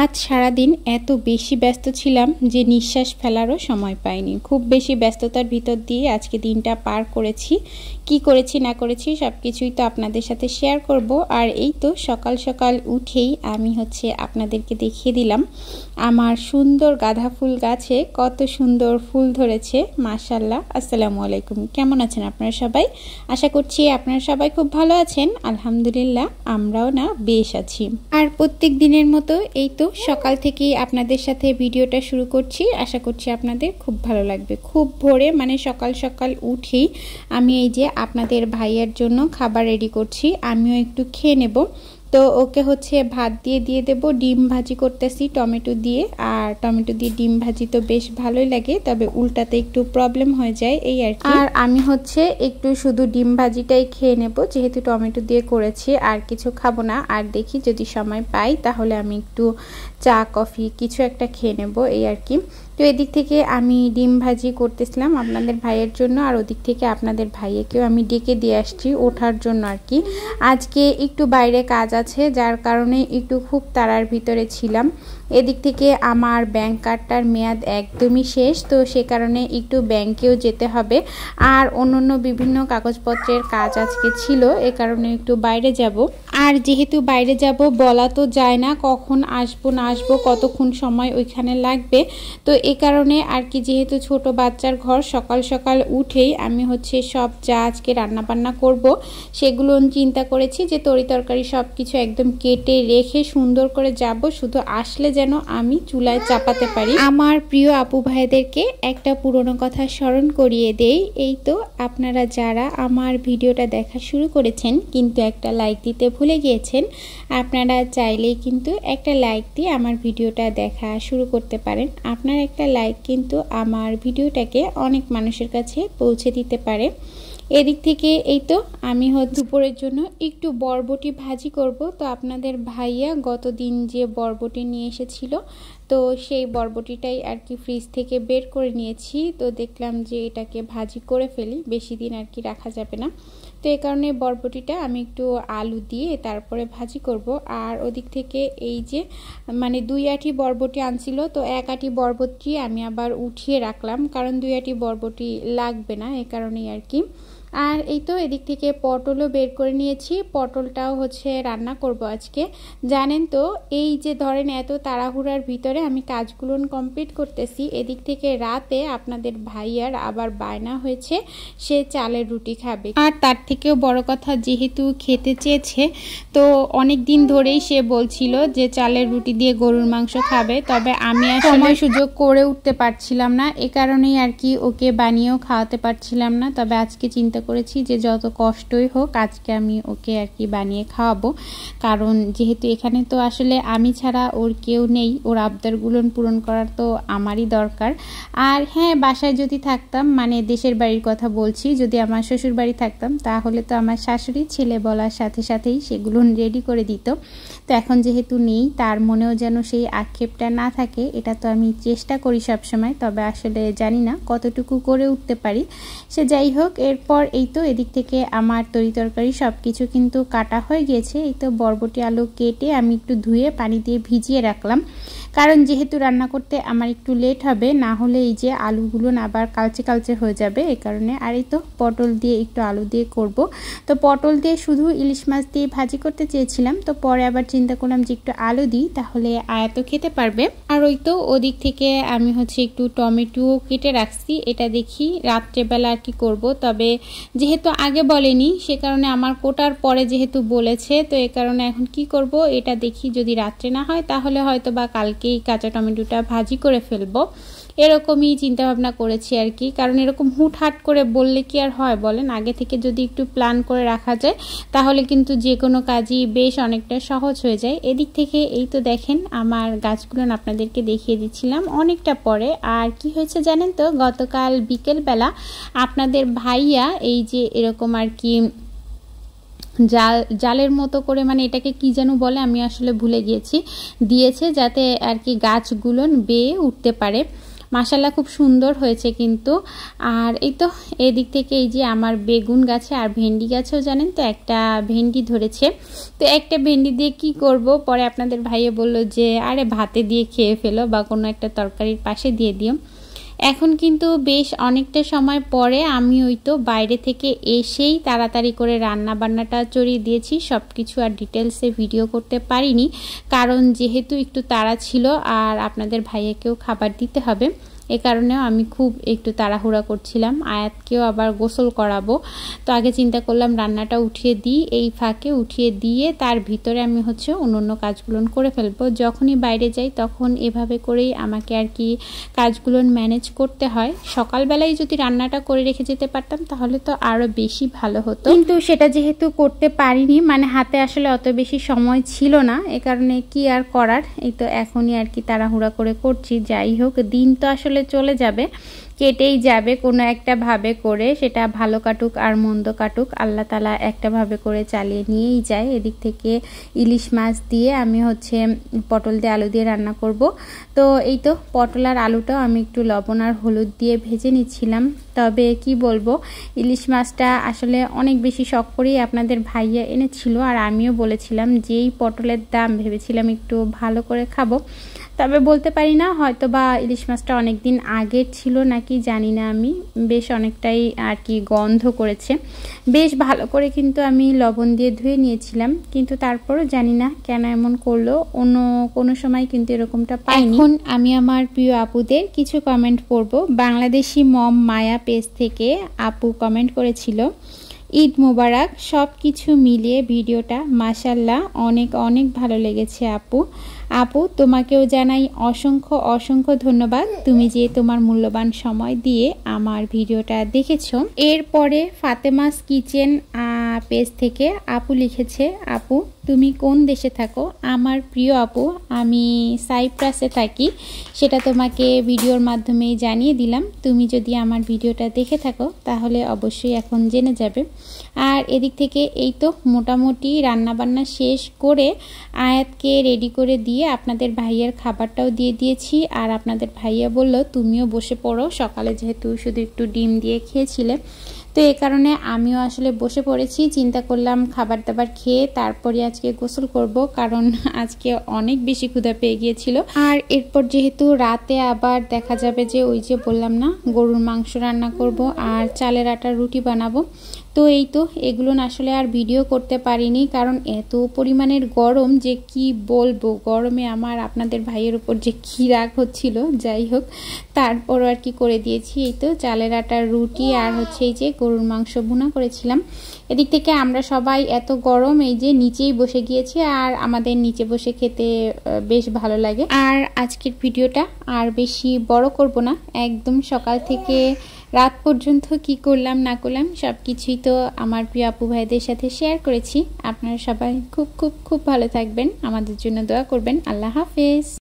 আজ সারাদিন এত বেশি ব্যস্ত ছিলাম যে নিঃশ্বাস ফেলারও সময় পাইনি। খুব বেশি ব্যস্ততার ভিতর দিয়ে আজকে দিনটা পার করেছি। কি করেছি না করেছি সবকিছুই তো আপনাদের সাথে শেয়ার করব। আর এই তো সকাল সকাল উঠেই আমি আপনাদেরকে দেখিয়ে দিলাম আমার সুন্দর গাঁদা ফুল গাছে কত সুন্দর ফুল ধরেছে। মাশাআল্লাহ। আসসালামু আলাইকুম। কেমন আছেন আপনারা সবাই? আশা করছি আপনারা সবাই খুব ভালো আছেন। আলহামদুলিল্লাহ আমরাও না বেশ আছি। আর প্রত্যেক দিনের মতো এই তো সকাল থেকেই আপনাদের সাথে ভিডিওটা শুরু করছি। আশা করছি আপনাদের খুব ভালো লাগবে। খুব ভোরে মানে সকাল সকাল উঠেই আমি এই যে আপনাদের ভাইয়ের জন্য খাবার রেডি করছি। আমিও একটু খেয়ে নেব। তো ওকে ভাত দিয়ে দেব। ডিম ভাজি করতেছি টমেটো দিয়ে। আর টমেটো দিয়ে ডিম ভাজি তো বেশ ভালোই লাগে, তবে উল্টাতে একটু প্রবলেম হয়ে যায় এই আর কি। আর আমি একটু শুধু ডিম ভাজিটাই খেয়ে নেব, যেহেতু টমেটো দিয়ে করেছি। আর কিছু খাবো না। আর দেখি যদি সময় পাই তাহলে আমি একটু চা কফি কিছু একটা খেয়ে নেব এই আর কি। তো এদিক থেকে আমি ডিম ভাজি করতেছিলাম আপনাদের ভাইয়ের জন্য, আর ওদিক থেকে আপনাদের ভাইয়াকেও আমি ডেকে দিয়ে আসছি ওঠার জন্য আর কি। আজকে একটু বাইরে কাজ আছে, যার কারণে একটু খুব তাড়ার ভিতরে ছিলাম। এদিক থেকে আমার ব্যাংক কার্ডটার মেয়াদ একদমই শেষ, তো সে কারণে একটু ব্যাংকেও যেতে হবে। আর অন্যান্য বিভিন্ন কাগজপত্রের কাজ আজকে ছিল, এ কারণে একটু বাইরে যাব। আর যেহেতু বাইরে যাব বলা তো যায় না কখন আসবো না আসবো, কতক্ষণ সময় ওইখানে লাগবে। তো এই কারণে আর কি, যেহেতু ছোট বাচ্চার ঘর, সকাল সকাল উঠেই আমি সব যা আজকে রান্না বান্না করব সেগুলো চিন্তা করেছি যে তরিতরকারি সব কিছু একদম কেটে রেখে সুন্দর করে যাব, শুধু আসলে যেন আমি চুলায় চাপাতে পারি। আমার প্রিয় আপু ভাইদেরকে একটা পুরনো কথা স্মরণ করিয়ে দেই। এই তো আপনারা যারা আমার ভিডিওটা দেখা শুরু করেছেন কিন্তু একটা লাইক দিতে ভুলে গিয়েছেন, আপনারা চাইলেই কিন্তু একটা লাইক দিয়ে আমার ভিডিওটা দেখা শুরু করতে পারেন। আপনার একটা লাইক কিন্তু আমার ভিডিওটাকে অনেক মানুষের কাছে পৌঁছে দিতে পারে। এদিক থেকে এই তো আমি দুপুরের জন্য একটু বরবটি ভাজি করব। তো আপনাদের ভাইয়া গতদিন যে বরবটি নিয়ে এসেছিল, তো সেই বরবটিটাই আর কি ফ্রিজ থেকে বের করে নিয়েছি। তো দেখলাম যে এটাকে ভাজি করে ফেলি, বেশি দিন আর কি রাখা যাবে না। তো এই কারণে বরবটিটা আমি একটু আলু দিয়ে তারপরে ভাজি করব। আর ওদিক থেকে এই যে মানে 2 আঁটি বরবটি আনছিল, তো 1 আঁটি বরবটি আমি আবার উঠিয়ে রাখলাম, কারণ 2 আঁটি বরবটি লাগবে না, এই কারণেই আর কি। আর এই তো এদিক থেকে পটলও বের করে নিয়েছি। পটলটাও রান্না করব আজকে। জানেন তো এই যে ধরেন এত তাড়াহুড়ার ভিতরে আমি কাজগুলো কমপ্লিট করতেছি, এদিক থেকে রাতে আপনাদের ভাইয়ার আবার বায়না হয়েছে সে চালের রুটি খাবে। আর তার থেকেও বড় কথা, যেহেতু খেতে চেয়েছে, তো অনেক দিন ধরেই সে বলছিল যে চালের রুটি দিয়ে গরুর মাংস খাবে, তবে আমি আসলে সুযোগ করে উঠতে পারছিলাম না, এ কারণেই আর কি ওকে বানিয়েও খাওয়াতে পারছিলাম না। তবে আজকে চিন্তা করেছি যে যত কষ্টই হোক আজকে আমি ওকে আর কি বানিয়ে খাওয়াবো, কারণ যেহেতু এখানে তো আসলে আমি ছাড়া ওর কেউ নেই, ওর আবদারগুলো পূরণ করার তো আমারই দরকার। আর হ্যাঁ, বাসায় যদি থাকতাম, মানে দেশের বাড়ির কথা বলছি, যদি আমার শ্বশুর বাড়ি থাকতাম তাহলে তো আমার শাশুড়ি ছেলে বলার সাথে সাথেই সেগুলো রেডি করে দিত। তো এখন যেহেতু নেই, তার মনেও যেন সেই আক্ষেপটা না থাকে, এটা তো আমি চেষ্টা করি সবসময়, তবে আসলে জানি না কতটুকু করে উঠতে পারি। সে যাই হোক, এরপর এই তো এদিক থেকে আমার তরিতরকারি সব কিছু কিন্তু কাটা হয়ে গিয়েছে। এই তো বরবটি আলু কেটে আমি একটু ধুয়ে পানি দিয়ে ভিজিয়ে রাখলাম, কারণ যেহেতু রান্না করতে আমার একটু লেট হবে, না হলে এই যে আলুগুলো আবার কালচে কালচে হয়ে যাবে, এই কারণে। আর এই তো পটল দিয়ে একটু আলু দিয়ে করব। তো পটল দিয়ে শুধু ইলিশ মাছ দিয়ে ভাজি করতে চেয়েছিলাম, তো পরে আবার চিন্তা করলাম যে একটু আলু দিই, তাহলে আয়াত খেতে পারবে। আর ওই তো ওদিক থেকে আমি একটু টমেটো কেটে রাখছি, এটা দেখি রাত্রেবেলা আর কি করব। তবে যেহেতু আগে বলেনি, সে কারণে আমার কোটার পরে যেহেতু বলেছে, তো এই কারণে এখন কি করব এটা দেখি, যদি রাত্রে না হয় তাহলে হয়তো বা কালকেই কাঁচা টমেটোটা ভাজি করে ফেলবো, এরকমই চিন্তা ভাবনা করেছি আর কি। কারণ এরকম হুটহাট করে বললে কি আর হয় বলেন, আগে থেকে যদি একটু প্ল্যান করে রাখা যায় তাহলে কিন্তু যে কোনো কাজই বেশ অনেকটা সহজ হয়ে যায়। এদিক থেকে এই তো দেখেন আমার গাছগুলো আপনাদেরকে দেখিয়ে দিচ্ছিলাম অনেকটা পরে। আর কি হয়েছে জানেন তো, গতকাল বিকেলবেলা আপনাদের ভাইয়া এই যে এরকম আর কি জালের মতো করে, মানে এটাকে কি যেন বলে আমি আসলে ভুলে গিয়েছি, দিয়েছে যাতে আর কি গাছগুলো বেয়ে উঠতে পারে। মাশাআল্লাহ খুব সুন্দর হয়েছে কিন্তু। আর এই তো এদিক থেকে এই যে আমার বেগুন গাছে আর ভেন্ডি গাছেও জানেন তো একটা ভেন্ডি ধরেছে। তো একটা ভেন্ডি দিয়ে কি করব, পরে আপনাদের ভাইয়ে বলল যে আরে ভাতে দিয়ে খেয়ে ফেলো বা কোনো একটা তরকারির পাশে দিয়ে দিও। এখন কিন্তু বেশ অনেকটা সময় পরে আমি ওই তো বাইরে থেকে এসেই তাড়াতাড়ি করে রান্না বান্নাটা চড়িয়ে দিয়েছি। সব কিছু আর ডিটেলসে ভিডিও করতে পারিনি, কারণ যেহেতু একটু তাড়া ছিল আর আপনাদের ভাইয়াকেও খাবার দিতে হবে, এ কারণেও আমি খুব একটু তাড়াহুড়া করছিলাম। আয়াতকেও আবার গোসল করাবো, তো আগে চিন্তা করলাম রান্নাটা উঠিয়ে দিই, এই ফাঁকে উঠিয়ে দিয়ে তার ভিতরে আমি হচ্ছে অন্য কাজগুলো করে ফেলবো। যখনই বাইরে যাই তখন এভাবে করেই আমাকে আর কি কাজগুলো ম্যানেজ করতে হয়। সকালবেলায় যদি রান্নাটা করে রেখে যেতে পারতাম তাহলে তো আরও বেশি ভালো হতো, কিন্তু সেটা যেহেতু করতে পারিনি, মানে হাতে আসলে অত বেশি সময় ছিল না, এ কারণে কি আর করার, এই তো এখনই আর কি তাড়াহুড়া করে করছি। যাই হোক, দিন তো আসলে চলে যাবে, কেটেই যাবে কোনো একটা ভাবে করে, সেটা ভালো কাটুক আর মন্দ কাটুক, আল্লাহ তাআলা একটা ভাবে করে চালিয়ে নিয়েই যায়। এদিক থেকে ইলিশ মাছ দিয়ে আমি হচ্ছে পটল দিয়ে আলু দিয়ে রান্না করব। তো এই তো পটল আর আলুটাও আমি একটু লবণ আর হলুদ দিয়ে ভেজে নিচ্ছিলাম। তবে কি বলবো, ইলিশ মাছটা আসলে অনেক বেশি শখ করেই আপনাদের ভাইয়া এনেছিল, আর আমিও বলেছিলাম যেই পটলের দাম ভেবেছিলাম একটু ভালো করে খাবো। তবে বলতে পারি না, হয়তো বা ইলিশ মাছটা অনেক দিন আগের ছিল নাকি জানি না, আমি বেশ অনেকটাই আর কি গন্ধ করেছে। বেশ ভালো করে কিন্তু আমি লবণ দিয়ে ধুয়ে নিয়েছিলাম, কিন্তু তারপরও জানি না কেন এমন করলো, অন্য কোনো সময় কিন্তু এরকমটা পাইনি। এখন আমি আমার প্রিয় আপুদের কিছু কমেন্ট পড়ব। বাংলাদেশি মম মায়া পেজ থেকে আপু কমেন্ট করেছিল, ঈদ মোবারক, সব কিছু মিলিয়ে ভিডিওটা মাশাআল্লাহ অনেক অনেক ভালো লেগেছে আপু তোমাকেও জানাই অসংখ্য ধন্যবাদ, তুমি যে তোমার মূল্যবান সময় দিয়ে আমার ভিডিওটা দেখেছো। এরপরে ফাতেমাস কিচেন পেজ থেকে আপু লিখেছে, আপু তুমি কোন দেশে থাকো? আমার প্রিয় আপু, আমি সাইপ্রাসে থাকি, সেটা তোমাকে ভিডিওর মাধ্যমেই জানিয়ে দিলাম। তুমি যদি আমার ভিডিওটা দেখে থাকো তাহলে অবশ্যই এখন জেনে যাবে। আর এদিক থেকে এই তো মোটামুটি রান্নাবান্না শেষ করে আয়াতকে রেডি করে দিয়ে আপনাদের ভাইয়ার খাবারটাও দিয়ে দিয়েছি। আর আপনাদের ভাইয়া বলল তুমিও বসে পড়ো, সকালে যেহেতু শুধু একটু ডিম দিয়ে খেয়েছিলে, তো এই কারণে আমিও আসলে বসে পড়েছি। চিন্তা করলাম খাবার দাবার খেয়ে তারপরে আজকে গোসল করব, কারণ আজকে অনেক বেশি ক্ষুধা পেয়ে গিয়েছিল। আর এরপর যেহেতু রাতে আবার দেখা যাবে যে ওই যে বললাম না গরুর মাংস রান্না করব আর চালের আটার রুটি বানাবো, তো এই তো এগুলো আসলে আর ভিডিও করতে পারিনি, কারণ এত পরিমাণের গরম যে কি বলবো, গরমে আমার আপনাদের ভাইয়ের উপর যে কি রাগ হচ্ছিল। যাই হোক, তারপর আর কি করে দিয়েছি, এই তো চালের আটার রুটি আর হচ্ছে এই যে গরুর মাংস ভুনা করেছিলাম। এদিক থেকে আমরা সবাই এত গরম এই যে নিচেই বসে গিয়েছি, আর আমাদের নিচে বসে খেতে বেশ ভালো লাগে। আর আজকের ভিডিওটা আর বেশি বড় করব না, একদম সকাল থেকে রাত পর্যন্ত কি করলাম না করলাম সব কিছুই তো আমার প্রিয় আপু ভাইদের সাথে শেয়ার করেছি। আপনারা সবাই খুব খুব খুব ভালো থাকবেন, আমাদের জন্য দোয়া করবেন। আল্লাহ হাফেজ।